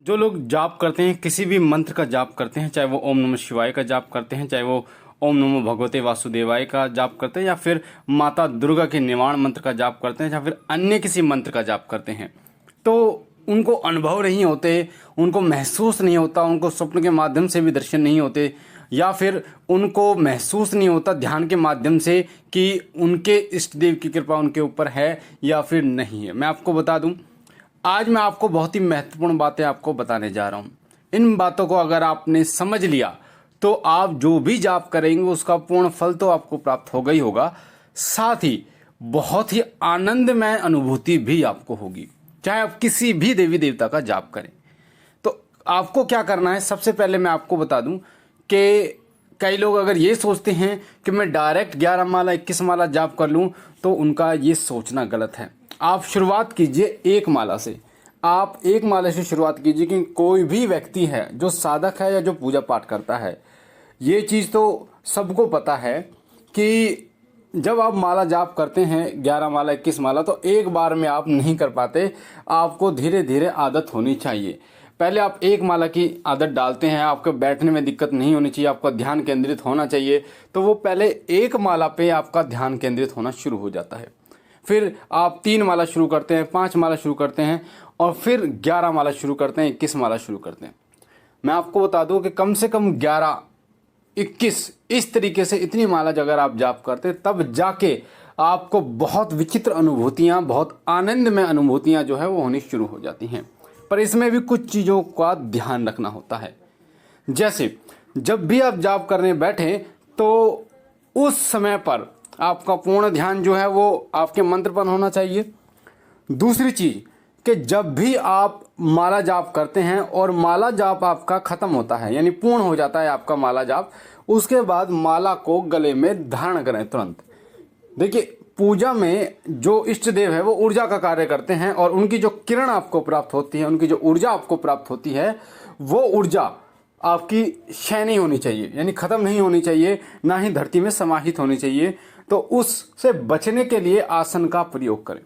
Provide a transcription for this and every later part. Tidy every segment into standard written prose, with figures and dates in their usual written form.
जो लोग जाप करते हैं, किसी भी मंत्र का जाप करते हैं, चाहे वो ओम नमः शिवाय का जाप करते हैं, चाहे वो ओम नमो भगवते वासुदेवाय का जाप करते हैं, या फिर माता दुर्गा के निवारण मंत्र का जाप करते हैं, या फिर अन्य किसी मंत्र का जाप करते हैं, तो उनको अनुभव नहीं होते, उनको महसूस नहीं होता, उनको स्वप्न के माध्यम से भी दर्शन नहीं होते, या फिर उनको महसूस नहीं होता ध्यान के माध्यम से कि उनके इष्ट देव की कृपा उनके ऊपर है या फिर नहीं है। मैं आपको बता दूं, आज मैं आपको बहुत ही महत्वपूर्ण बातें आपको बताने जा रहा हूं। इन बातों को अगर आपने समझ लिया तो आप जो भी जाप करेंगे उसका पूर्ण फल तो आपको प्राप्त होगा ही होगा, साथ ही बहुत ही आनंदमय अनुभूति भी आपको होगी, चाहे आप किसी भी देवी देवता का जाप करें। तो आपको क्या करना है, सबसे पहले मैं आपको बता दूं कि कई लोग अगर ये सोचते हैं कि मैं डायरेक्ट 11 माला 21 माला जाप कर लूं, तो उनका ये सोचना गलत है। आप शुरुआत कीजिए एक माला से। आप एक माला से शुरुआत कीजिए कि कोई भी व्यक्ति है जो साधक है या जो पूजा पाठ करता है, ये चीज़ तो सबको पता है कि जब आप माला जाप करते हैं 11 माला 21 माला, तो एक बार में आप नहीं कर पाते, आपको धीरे धीरे आदत होनी चाहिए। पहले आप एक माला की आदत डालते हैं, आपको बैठने में दिक्कत नहीं होनी चाहिए, आपका ध्यान केंद्रित होना चाहिए, तो वो पहले एक माला पे आपका ध्यान केंद्रित होना शुरू हो जाता है। फिर आप 3 माला शुरू करते हैं, 5 माला शुरू करते हैं, और फिर 11 माला शुरू करते हैं, 21 माला शुरू करते हैं। मैं आपको बता दूं कि कम से कम 11, 21 इस तरीके से इतनी माला अगर आप जाप करते तब जाके आपको बहुत विचित्र अनुभूतियां, बहुत आनंदमय अनुभूतियां जो है वो होनी शुरू हो जाती हैं। पर इसमें भी कुछ चीज़ों का ध्यान रखना होता है। जैसे जब भी आप जाप करने बैठे तो उस समय पर आपका पूर्ण ध्यान जो है वो आपके मंत्र पर होना चाहिए। दूसरी चीज कि जब भी आप माला जाप करते हैं और माला जाप आपका खत्म होता है, यानी पूर्ण हो जाता है आपका माला जाप, उसके बाद माला को गले में धारण करें तुरंत। देखिए, पूजा में जो इष्ट देव है वो ऊर्जा का कार्य करते हैं, और उनकी जो किरण आपको प्राप्त होती है, उनकी जो ऊर्जा आपको प्राप्त होती है, वो ऊर्जा आपकी क्षय नहीं होनी चाहिए, यानी खत्म नहीं होनी चाहिए, ना ही धरती में समाहित होनी चाहिए। तो उससे बचने के लिए आसन का प्रयोग करें,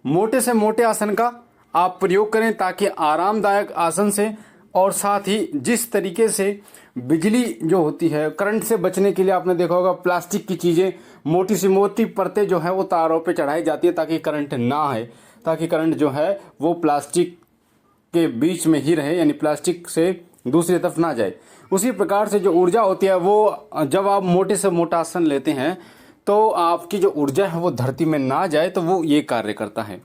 मोटे से मोटे आसन का आप प्रयोग करें, ताकि आरामदायक आसन से, और साथ ही जिस तरीके से बिजली जो होती है, करंट से बचने के लिए आपने देखा होगा प्लास्टिक की चीज़ें, मोटी सी मोटी परतें जो है वो तारों पे चढ़ाई जाती है ताकि करंट ना आए, ताकि करंट जो है वो प्लास्टिक के बीच में ही रहे, यानी प्लास्टिक से दूसरी तरफ ना जाए। उसी प्रकार से जो ऊर्जा होती है वो जब आप मोटे से मोटा आसन लेते हैं तो आपकी जो ऊर्जा है वो धरती में ना जाए, तो वो ये कार्य करता है।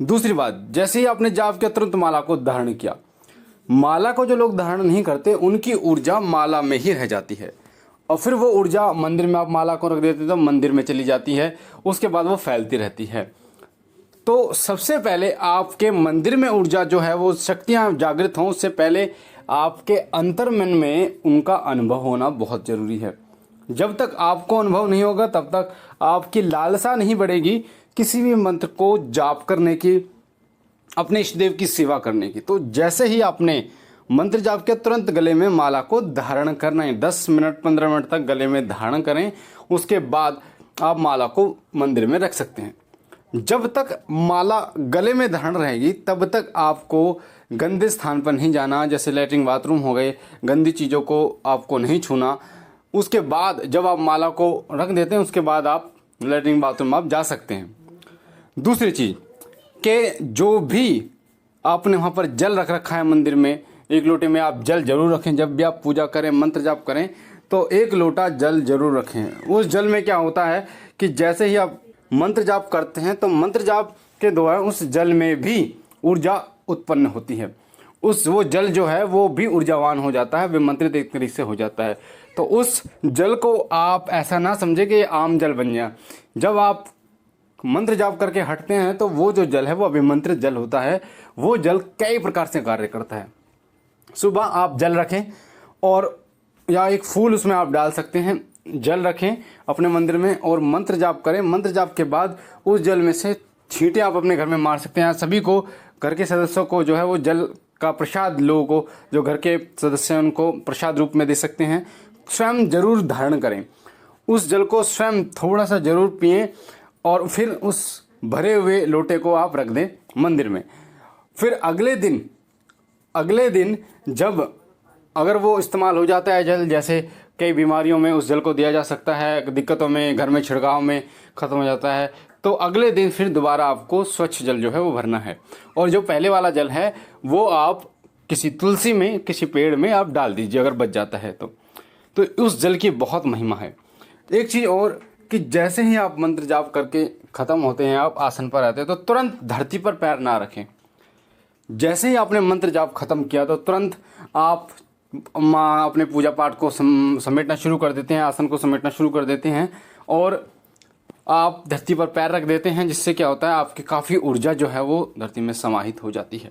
दूसरी बात, जैसे ही आपने जाप किया तुरंत माला को धारण किया। माला को जो लोग धारण नहीं करते उनकी ऊर्जा माला में ही रह जाती है, और फिर वो ऊर्जा मंदिर में आप माला को रख देते तो मंदिर में चली जाती है, उसके बाद वो फैलती रहती है। तो सबसे पहले आपके मंदिर में ऊर्जा जो है वो शक्तियां जागृत हों, उससे पहले आपके अंतर्मन में उनका अनुभव होना बहुत जरूरी है। जब तक आपको अनुभव नहीं होगा तब तक आपकी लालसा नहीं बढ़ेगी किसी भी मंत्र को जाप करने की, अपने इष्ट देव की सेवा करने की। तो जैसे ही आपने मंत्र जाप के तुरंत गले में माला को धारण करना है, 10 मिनट 15 मिनट तक गले में धारण करें, उसके बाद आप माला को मंदिर में रख सकते हैं। जब तक माला गले में धारण रहेगी तब तक आपको गंदे स्थान पर नहीं जाना, जैसे लैट्रिन बाथरूम हो गए, गंदी चीज़ों को आपको नहीं छूना। उसके बाद जब आप माला को रख देते हैं उसके बाद आप लैट्रिन बाथरूम आप जा सकते हैं। दूसरी चीज़ कि जो भी आपने वहाँ पर जल रख रखा है मंदिर में, एक लोटे में आप जल जरूर रखें। जब भी आप पूजा करें, मंत्र जाप करें तो एक लोटा जल जरूर रखें। उस जल में क्या होता है कि जैसे ही आप मंत्र जाप करते हैं तो मंत्र जाप के दौरान उस जल में भी ऊर्जा उत्पन्न होती है, वो जल जो है वो भी ऊर्जावान हो जाता है, विमंत्रित एक तरीके से हो जाता है। तो उस जल को आप ऐसा ना समझे कि आम जल बन गया। जब आप मंत्र जाप करके हटते हैं तो वो जो जल है वो अभिमंत्रित जल होता है। वो जल कई प्रकार से कार्य करता है। सुबह आप जल रखें, और या एक फूल उसमें आप डाल सकते हैं, जल रखें अपने मंदिर में और मंत्र जाप करें। मंत्र जाप के बाद उस जल में से छींटे आप अपने घर में मार सकते हैं। सभी को, घर के सदस्यों को जो है वो जल का प्रसाद, लोगों को जो घर के सदस्य हैं उनको प्रसाद रूप में दे सकते हैं। स्वयं जरूर धारण करें, उस जल को स्वयं थोड़ा सा जरूर पिएं, और फिर उस भरे हुए लोटे को आप रख दें मंदिर में। फिर अगले दिन अगले दिन जब अगर वो इस्तेमाल हो जाता है जल, जैसे कई बीमारियों में उस जल को दिया जा सकता है, दिक्कतों में, घर में छिड़काव में ख़त्म हो जाता है, तो अगले दिन फिर दोबारा आपको स्वच्छ जल जो है वो भरना है। और जो पहले वाला जल है वो आप किसी तुलसी में, किसी पेड़ में आप डाल दीजिए अगर बच जाता है तो उस जल की बहुत महिमा है। एक चीज़ और कि जैसे ही आप मंत्र जाप करके ख़त्म होते हैं, आप आसन पर आते हैं, तो तुरंत धरती पर पैर ना रखें। जैसे ही आपने मंत्र जाप खत्म किया तो तुरंत आप अपने पूजा पाठ को समेटना शुरू कर देते हैं, आसन को समेटना शुरू कर देते हैं और आप धरती पर पैर रख देते हैं, जिससे क्या होता है आपकी काफ़ी ऊर्जा जो है वो धरती में समाहित हो जाती है।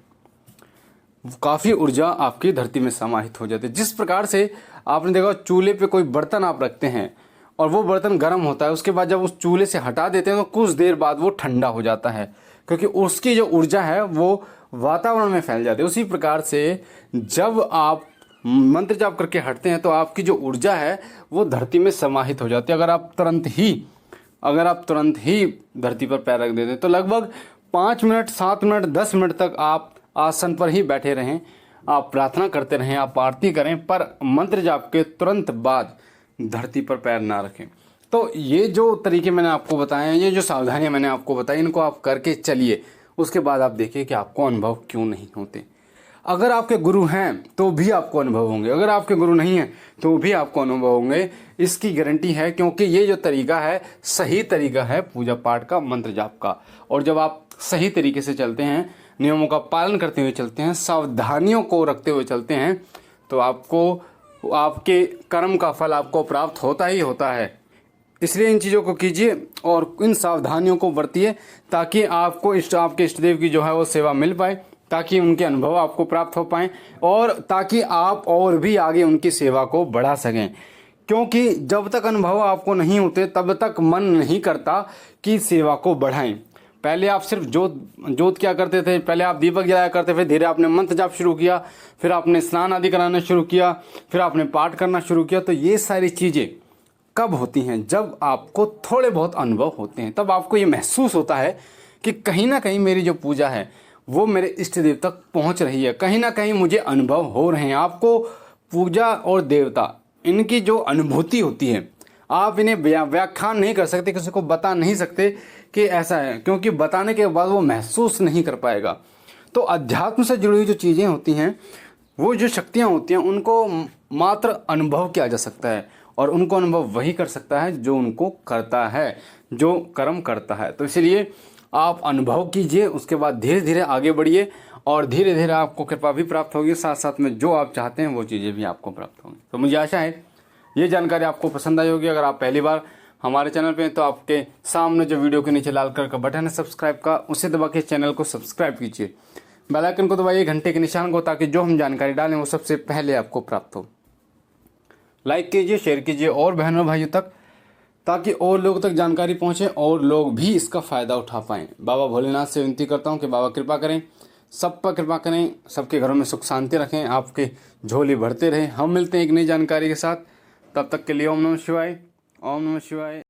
काफ़ी ऊर्जा आपकी धरती में समाहित हो जाती है। जिस प्रकार से आपने देखा चूल्हे पे कोई बर्तन आप रखते हैं और वो बर्तन गर्म होता है, उसके बाद जब उस चूल्हे से हटा देते हैं तो कुछ देर बाद वो ठंडा हो जाता है, क्योंकि उसकी जो ऊर्जा है वो वातावरण में फैल जाती है। उसी प्रकार से जब आप मंत्र जाप करके हटते हैं तो आपकी जो ऊर्जा है वो धरती में समाहित हो जाती है। अगर आप तुरंत ही धरती पर पैर रख देते हैं तो लगभग 5 मिनट, 7 मिनट, 10 मिनट तक आप आसन पर ही बैठे रहें, आप प्रार्थना करते रहें, आप आरती करें, पर मंत्र जाप के तुरंत बाद धरती पर पैर ना रखें। तो ये जो तरीके मैंने आपको बताए हैं, ये जो सावधानियां मैंने आपको बताई, इनको आप करके चलिए। उसके बाद आप देखिए कि आपको अनुभव क्यों नहीं होते। अगर आपके गुरु हैं तो भी आपको अनुभव होंगे, अगर आपके गुरु नहीं हैं तो भी आपको अनुभव होंगे, इसकी गारंटी है, क्योंकि ये जो तरीका है सही तरीका है पूजा पाठ का, मंत्र जाप का। और जब आप सही तरीके से चलते हैं, नियमों का पालन करते हुए चलते हैं, सावधानियों को रखते हुए चलते हैं, तो आपको आपके कर्म का फल आपको प्राप्त होता ही होता है। इसलिए इन चीज़ों को कीजिए और इन सावधानियों को बरतिए ताकि आपको आपके इष्ट देव की जो है वो सेवा मिल पाए, ताकि उनके अनुभव आपको प्राप्त हो पाएँ और ताकि आप और भी आगे उनकी सेवा को बढ़ा सकें। क्योंकि जब तक अनुभव आपको नहीं होते तब तक मन नहीं करता कि सेवा को बढ़ाएं। पहले आप सिर्फ जोत क्या करते थे, पहले आप दीपक जलाया करते थे, धीरे आपने मंत्र जाप शुरू किया, फिर आपने स्नान आदि कराना शुरू किया, फिर आपने पाठ करना शुरू किया। तो ये सारी चीज़ें कब होती हैं? जब आपको थोड़े बहुत अनुभव होते हैं, तब आपको ये महसूस होता है कि कहीं ना कहीं मेरी जो पूजा है वो मेरे इष्ट देव तक पहुंच रही है, कहीं ना कहीं मुझे अनुभव हो रहे हैं। आपको पूजा और देवता इनकी जो अनुभूति होती है, आप इन्हें व्याख्यान नहीं कर सकते, किसी को बता नहीं सकते कि ऐसा है, क्योंकि बताने के बाद वो महसूस नहीं कर पाएगा। तो अध्यात्म से जुड़ी हुई जो चीज़ें होती हैं, वो जो शक्तियाँ होती हैं, उनको मात्र अनुभव किया जा सकता है और उनको अनुभव वही कर सकता है जो उनको करता है, जो कर्म करता है। तो इसलिए आप अनुभव कीजिए, उसके बाद धीरे धीरे आगे बढ़िए और धीरे धीरे आपको कृपा भी प्राप्त होगी, साथ साथ में जो आप चाहते हैं वो चीज़ें भी आपको प्राप्त होंगी। तो मुझे आशा है ये जानकारी आपको पसंद आई होगी। अगर आप पहली बार हमारे चैनल पे हैं तो आपके सामने जो वीडियो के नीचे लाल कलर का बटन है सब्सक्राइब का, उसे दबा के चैनल को सब्सक्राइब कीजिए, बेल आइकन को दबाइए, घंटे के निशान को, ताकि जो हम जानकारी डालें वो सबसे पहले आपको प्राप्त हो। लाइक कीजिए, शेयर कीजिए और बहनों भाइयों तक, ताकि और लोगों तक जानकारी पहुंचे और लोग भी इसका फ़ायदा उठा पाएँ। बाबा भोलेनाथ से विनती करता हूं कि बाबा कृपा करें, सब पर कृपा करें, सबके घरों में सुख शांति रखें, आपके झोली भरते रहें। हम मिलते हैं एक नई जानकारी के साथ, तब तक के लिए ओम नमः शिवाय, ओम नमः शिवाय।